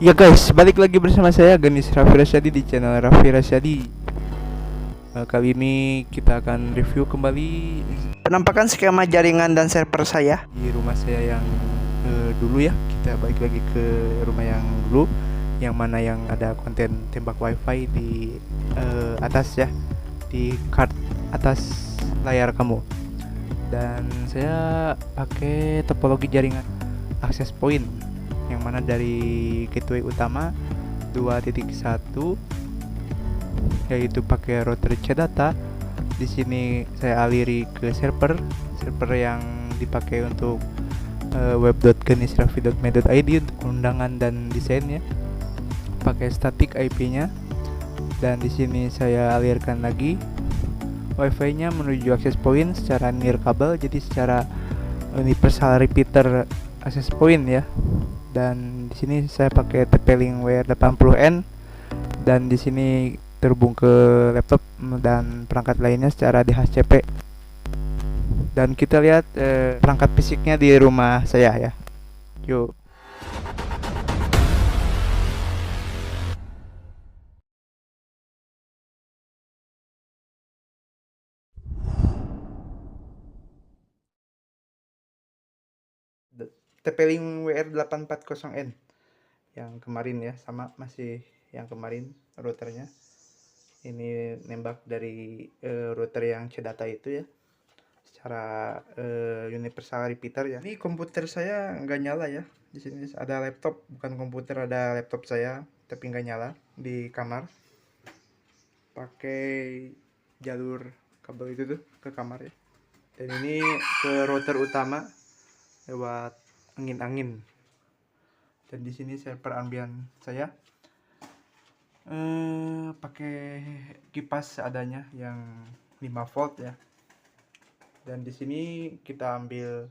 Ya guys, balik lagi bersama saya Ganis Raffi Rasyadi di channel Raffi Rasyadi. Kali ini kita akan review kembali Penampakan skema jaringan dan server saya. di rumah saya yang dulu ya. Kita balik lagi ke rumah yang dulu, yang mana yang ada konten tembak wifi di atas ya, di card atas layar kamu. Dan saya pakai topologi jaringan access point, yang mana dari gateway utama 2.1 yaitu pakai router CData. Di sini saya aliri ke server yang dipakai untuk web.ganisraffi.me.id untuk undangan dan desainnya, pakai static IP-nya. Dan di sini saya alirkan lagi wifi-nya menuju access point secara near kabel, jadi secara universal repeater access point ya. Dan di sini saya pakai TP-Link WR80N, dan di sini terhubung ke laptop dan perangkat lainnya secara DHCP. Dan kita lihat perangkat fisiknya di rumah saya ya. Yuk. TP-Link WR840N yang kemarin ya, sama masih yang kemarin routernya. Ini nembak dari router yang CData itu ya, secara universal repeater ya. Ini komputer saya nggak nyala ya. Di sini ada laptop, bukan komputer, ada laptop saya tapi nggak nyala di kamar. Pakai jalur kabel itu tuh ke kamar ya. Dan ini ke router utama lewat angin-angin. Dan di sini server ambien saya pakai kipas seadanya yang 5 volt ya. Dan di sini kita ambil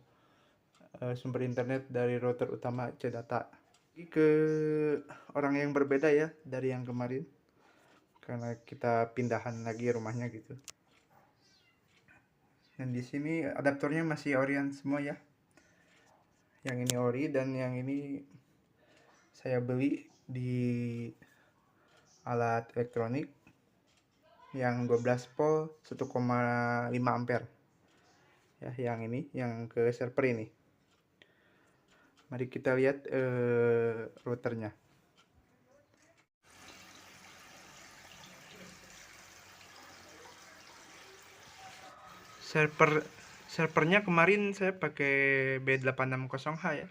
sumber internet dari router utama CData. Ke orang yang berbeda ya dari yang kemarin, karena kita pindahan lagi rumahnya gitu. Dan di sini adaptornya masih Orion semua ya. Yang ini ori, dan yang ini saya beli di alat elektronik yang 12 volt 1,5 ampere ya. Yang ini yang ke server ini. Mari kita lihat routernya. Servernya kemarin saya pakai B860H ya,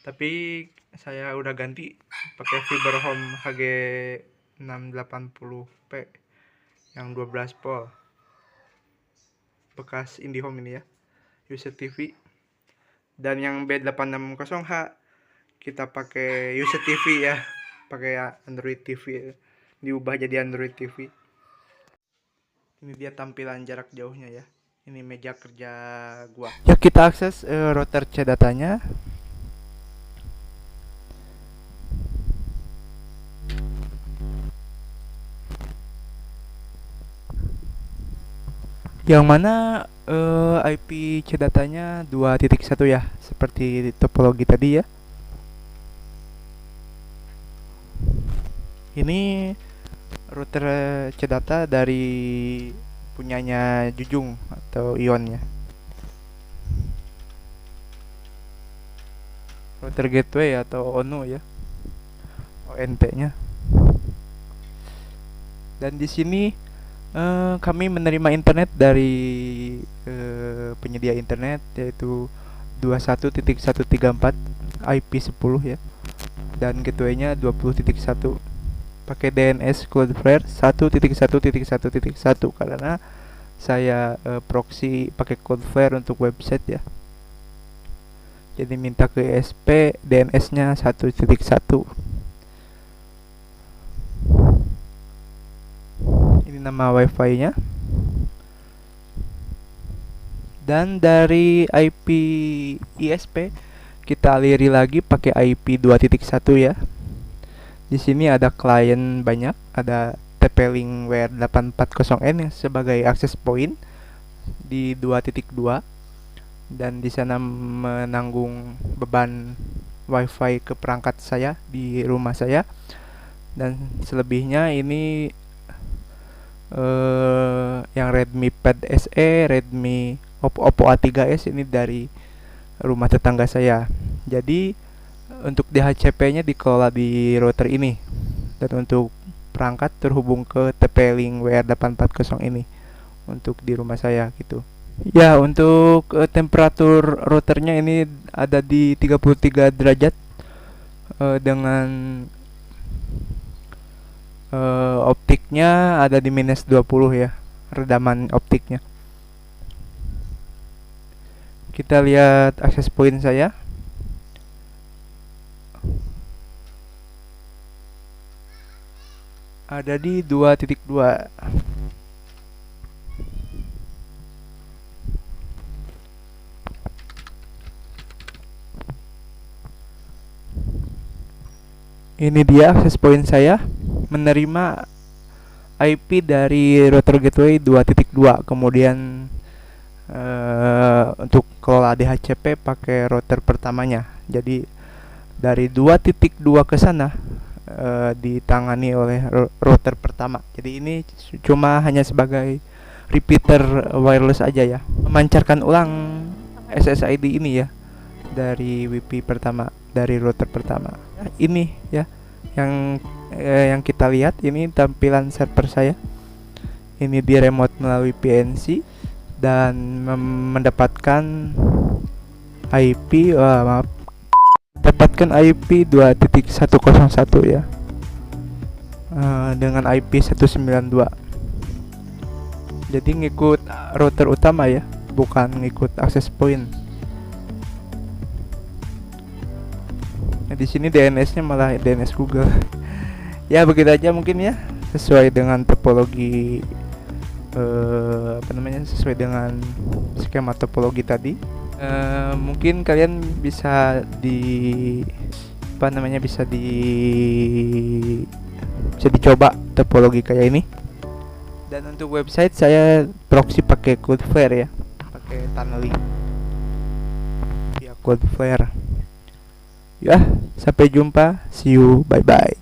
tapi saya udah ganti pakai Fiberhome HG680P yang 12 volt bekas IndiHome ini ya, user TV. Dan yang B860H kita pakai user TV ya, pakai Android TV, diubah jadi Android TV. Ini dia tampilan jarak jauhnya ya. Ini meja kerja gua. Ya, kita akses router CData-nya. Yang mana IP CData-nya 2.1 ya, seperti topologi tadi ya. Ini router CData dari punyanya Jujung atau Ion ya. Router gateway atau ONU ya, ONT-nya. Dan di sini kami menerima internet dari penyedia internet, yaitu 21.134 IP10 ya. Dan gateway-nya 20.1 pakai DNS Cloudflare 1.1.1.1 karena saya proxy pakai Cloudflare untuk website ya. Jadi minta ke ESP DNS-nya 1.1. Ini nama wifi-nya. Dan dari IP ISP kita aliri lagi pakai IP 2.1 ya. Di sini ada klien banyak, ada TP-Link WR840N sebagai access point di 2.2, dan di sana menanggung beban wifi ke perangkat saya di rumah saya. Dan selebihnya ini yang Redmi Pad SE, Redmi Oppo A3s ini dari rumah tetangga saya. Jadi untuk DHCP-nya dikelola di router ini, dan untuk perangkat terhubung ke TP-Link WR840 ini untuk di rumah saya gitu. Ya, untuk temperatur routernya ini ada di 33 derajat dengan optiknya ada di minus 20 ya, redaman optiknya. Kita lihat akses point saya. Ada di 2.2. Ini dia akses point saya, menerima IP dari router gateway 2.2. Kemudian untuk kelola DHCP pakai router pertamanya. Jadi dari 2.2 ke sana ditangani oleh router pertama. Jadi ini cuma hanya sebagai repeater wireless aja ya, memancarkan ulang SSID ini ya dari WiFi pertama, dari router pertama. Ini ya yang kita lihat, ini tampilan server saya. Ini di remote melalui PNC dan mendapatkan IP dapatkan IP 2.101 ya, dengan IP 192. Jadi ngikut router utama ya, bukan ngikut access point. Nah, di sini DNS-nya malah DNS Google. Ya begitu aja mungkin ya, sesuai dengan topologi sesuai dengan skema topologi tadi. Mungkin kalian bisa bisa dicoba topologi kayak ini. Dan untuk website saya proxy pakai Cloudflare ya, pakai tunneling via Cloudflare. Ya, sampai jumpa, see you, bye bye.